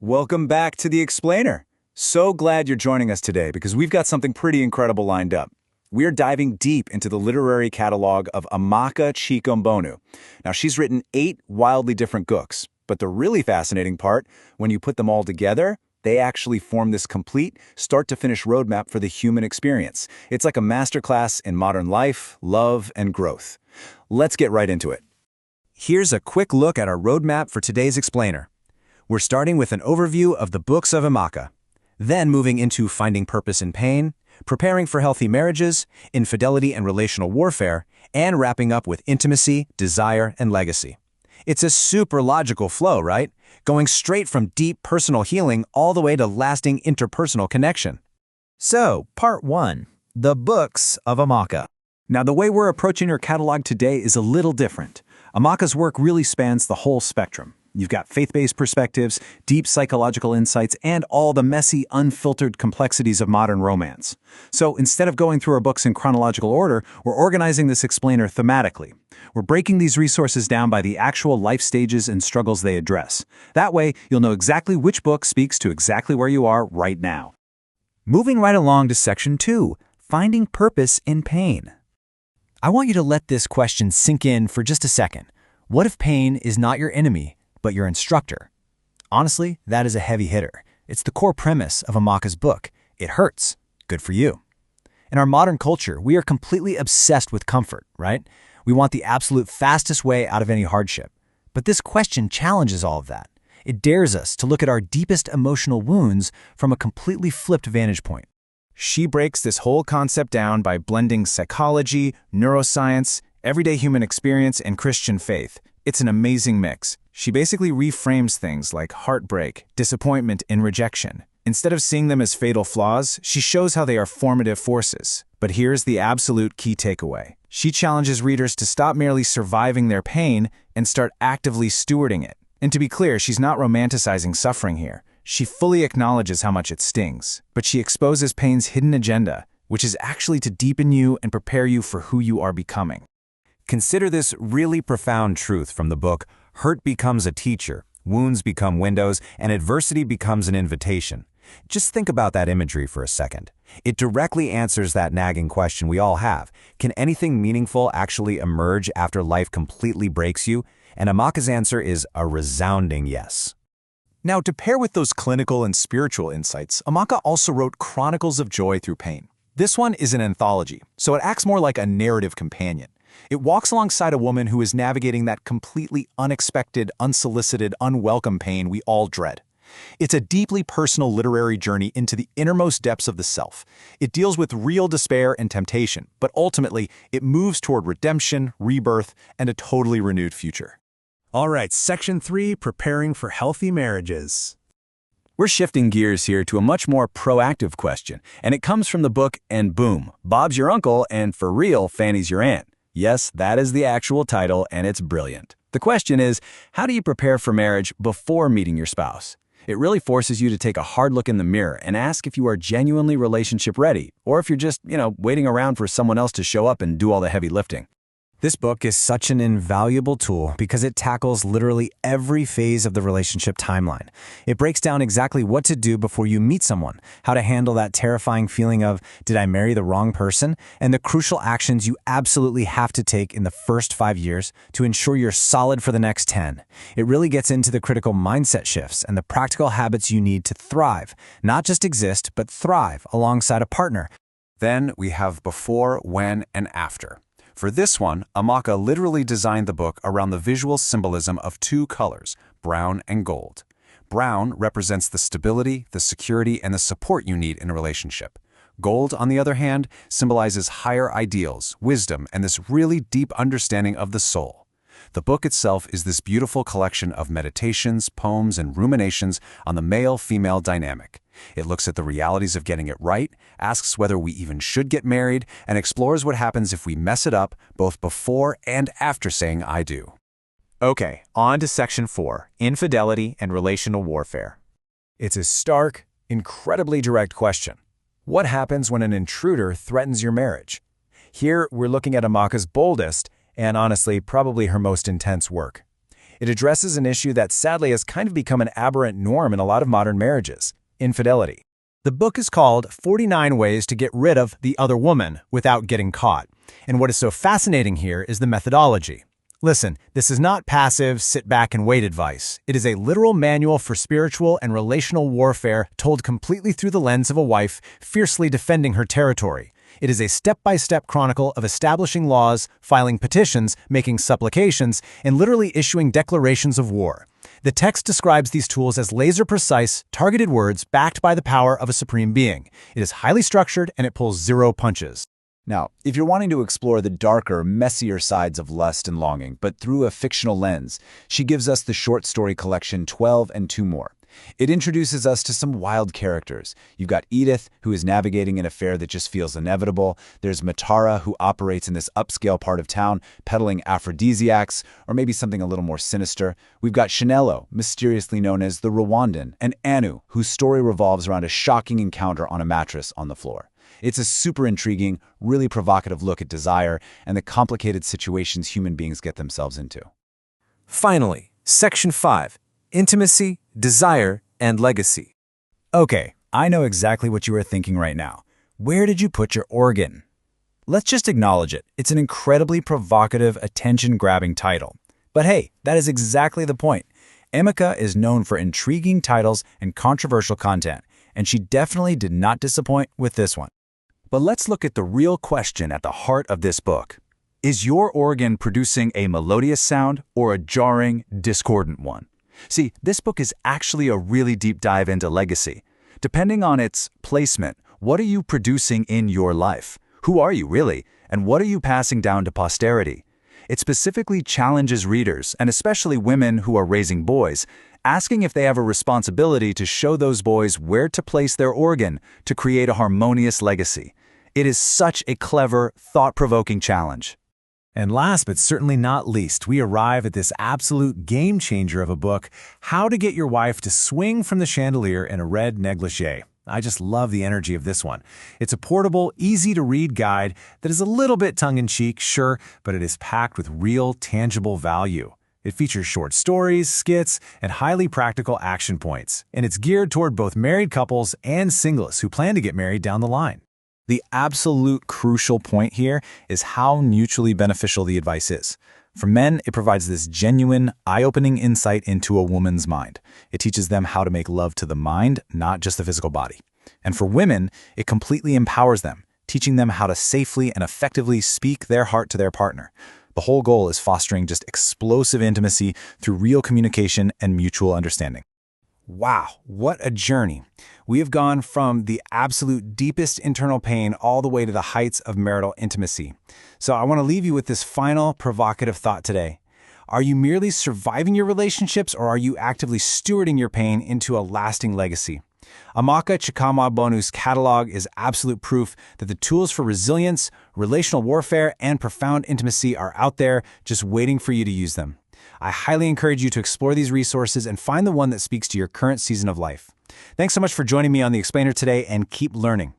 Welcome back to The Explainer. So glad you're joining us today because we've got something pretty incredible lined up. We're diving deep into the literary catalog of Amaka Chika-Mbonu. Now, she's written 8 wildly different books, but the really fascinating part, when you put them all together, they actually form this complete, start-to-finish roadmap for the human experience. It's like a masterclass in modern life, love, and growth. Let's get right into it. Here's a quick look at our roadmap for today's Explainer. We're starting with an overview of the books of Amaka, then moving into finding purpose in pain, preparing for healthy marriages, infidelity and relational warfare, and wrapping up with intimacy, desire, and legacy. It's a super logical flow, right? Going straight from deep personal healing all the way to lasting interpersonal connection. So, Part 1. The Books of Amaka. Now, the way we're approaching her catalog today is a little different. Amaka's work really spans the whole spectrum. You've got faith-based perspectives, deep psychological insights, and all the messy, unfiltered complexities of modern romance. So instead of going through our books in chronological order, we're organizing this explainer thematically. We're breaking these resources down by the actual life stages and struggles they address. That way, you'll know exactly which book speaks to exactly where you are right now. Moving right along to Section 2, Finding Purpose in Pain. I want you to let this question sink in for just a second. What if pain is not your enemy, but your instructor? Honestly, that is a heavy hitter. It's the core premise of Amaka's book. It hurts. Good for you. In our modern culture, we are completely obsessed with comfort, right? We want the absolute fastest way out of any hardship. But this question challenges all of that. It dares us to look at our deepest emotional wounds from a completely flipped vantage point. She breaks this whole concept down by blending psychology, neuroscience, everyday human experience, and Christian faith. It's an amazing mix. She basically reframes things like heartbreak, disappointment, and rejection. Instead of seeing them as fatal flaws, she shows how they are formative forces. But here's the absolute key takeaway. She challenges readers to stop merely surviving their pain and start actively stewarding it. And to be clear, she's not romanticizing suffering here. She fully acknowledges how much it stings. But she exposes pain's hidden agenda, which is actually to deepen you and prepare you for who you are becoming. Consider this really profound truth from the book, Hurt Becomes a Teacher, Wounds Become Windows, and Adversity Becomes an Invitation. Just think about that imagery for a second. It directly answers that nagging question we all have. Can anything meaningful actually emerge after life completely breaks you? And Amaka's answer is a resounding yes. Now, to pair with those clinical and spiritual insights, Amaka also wrote Chronicles of Joy Through Pain. This one is an anthology, so it acts more like a narrative companion. It walks alongside a woman who is navigating that completely unexpected, unsolicited, unwelcome pain we all dread. It's a deeply personal literary journey into the innermost depths of the self. It deals with real despair and temptation, but ultimately, it moves toward redemption, rebirth, and a totally renewed future. All right, Section 3, Preparing for Healthy Marriages. We're shifting gears here to a much more proactive question, and it comes from the book And Boom, Bob's Your Uncle, and For Real, Fanny's Your Aunt. Yes, that is the actual title, and it's brilliant. The question is, how do you prepare for marriage before meeting your spouse? It really forces you to take a hard look in the mirror and ask if you are genuinely relationship ready, or if you're just, waiting around for someone else to show up and do all the heavy lifting. This book is such an invaluable tool because it tackles literally every phase of the relationship timeline. It breaks down exactly what to do before you meet someone, how to handle that terrifying feeling of, did I marry the wrong person? And the crucial actions you absolutely have to take in the first 5 years to ensure you're solid for the next 10. It really gets into the critical mindset shifts and the practical habits you need to thrive, not just exist, but thrive alongside a partner. Then we have before, when, and after. For this one, Amaka literally designed the book around the visual symbolism of 2 colors, brown and gold. Brown represents the stability, the security, and the support you need in a relationship. Gold, on the other hand, symbolizes higher ideals, wisdom, and this really deep understanding of the soul. The book itself is this beautiful collection of meditations, poems, and ruminations on the male-female dynamic. It looks at the realities of getting it right, asks whether we even should get married, and explores what happens if we mess it up both before and after saying I do. Okay, on to Section 4, Infidelity and Relational Warfare. It's a stark, incredibly direct question. What happens when an intruder threatens your marriage? Here, we're looking at Amaka's boldest, and honestly, probably her most intense work. It addresses an issue that sadly has kind of become an aberrant norm in a lot of modern marriages: infidelity. The book is called 49 Ways to Get Rid of the Other Woman Without Getting Caught. And what is so fascinating here is the methodology. Listen, this is not passive, sit-back-and-wait advice. It is a literal manual for spiritual and relational warfare told completely through the lens of a wife fiercely defending her territory. It is a step-by-step chronicle of establishing laws, filing petitions, making supplications, and literally issuing declarations of war. The text describes these tools as laser-precise, targeted words backed by the power of a supreme being. It is highly structured, and it pulls zero punches. Now, if you're wanting to explore the darker, messier sides of lust and longing, but through a fictional lens, she gives us the short story collection 12 and 2 More. It introduces us to some wild characters. You've got Edith, who is navigating an affair that just feels inevitable. There's Matara, who operates in this upscale part of town, peddling aphrodisiacs, or maybe something a little more sinister. We've got Chanello, mysteriously known as the Rwandan, and Anu, whose story revolves around a shocking encounter on a mattress on the floor. It's a super intriguing, really provocative look at desire and the complicated situations human beings get themselves into. Finally, Section 5. Intimacy, Desire, and Legacy. Okay, I know exactly what you are thinking right now. Where did you put your organ? Let's just acknowledge it. It's an incredibly provocative, attention-grabbing title. But hey, that is exactly the point. Amaka is known for intriguing titles and controversial content, and she definitely did not disappoint with this one. But let's look at the real question at the heart of this book. Is your organ producing a melodious sound or a jarring, discordant one? See, this book is actually a really deep dive into legacy. Depending on its placement, what are you producing in your life? Who are you really? And what are you passing down to posterity? It specifically challenges readers, and especially women who are raising boys, asking if they have a responsibility to show those boys where to place their organ to create a harmonious legacy. It is such a clever, thought-provoking challenge. And last but certainly not least, we arrive at this absolute game-changer of a book, How to Get Your Wife to Swing from the Chandelier in a Red Negligee. I just love the energy of this one. It's a portable, easy-to-read guide that is a little bit tongue-in-cheek, sure, but it is packed with real, tangible value. It features short stories, skits, and highly practical action points, and it's geared toward both married couples and singles who plan to get married down the line. The absolute crucial point here is how mutually beneficial the advice is. For men, it provides this genuine, eye-opening insight into a woman's mind. It teaches them how to make love to the mind, not just the physical body. And for women, it completely empowers them, teaching them how to safely and effectively speak their heart to their partner. The whole goal is fostering just explosive intimacy through real communication and mutual understanding. Wow, what a journey. We have gone from the absolute deepest internal pain all the way to the heights of marital intimacy. So I want to leave you with this final provocative thought today. Are you merely surviving your relationships, or are you actively stewarding your pain into a lasting legacy? Amaka Chika-Mbonu's catalog is absolute proof that the tools for resilience, relational warfare, and profound intimacy are out there just waiting for you to use them. I highly encourage you to explore these resources and find the one that speaks to your current season of life. Thanks so much for joining me on The Explainer today, and keep learning.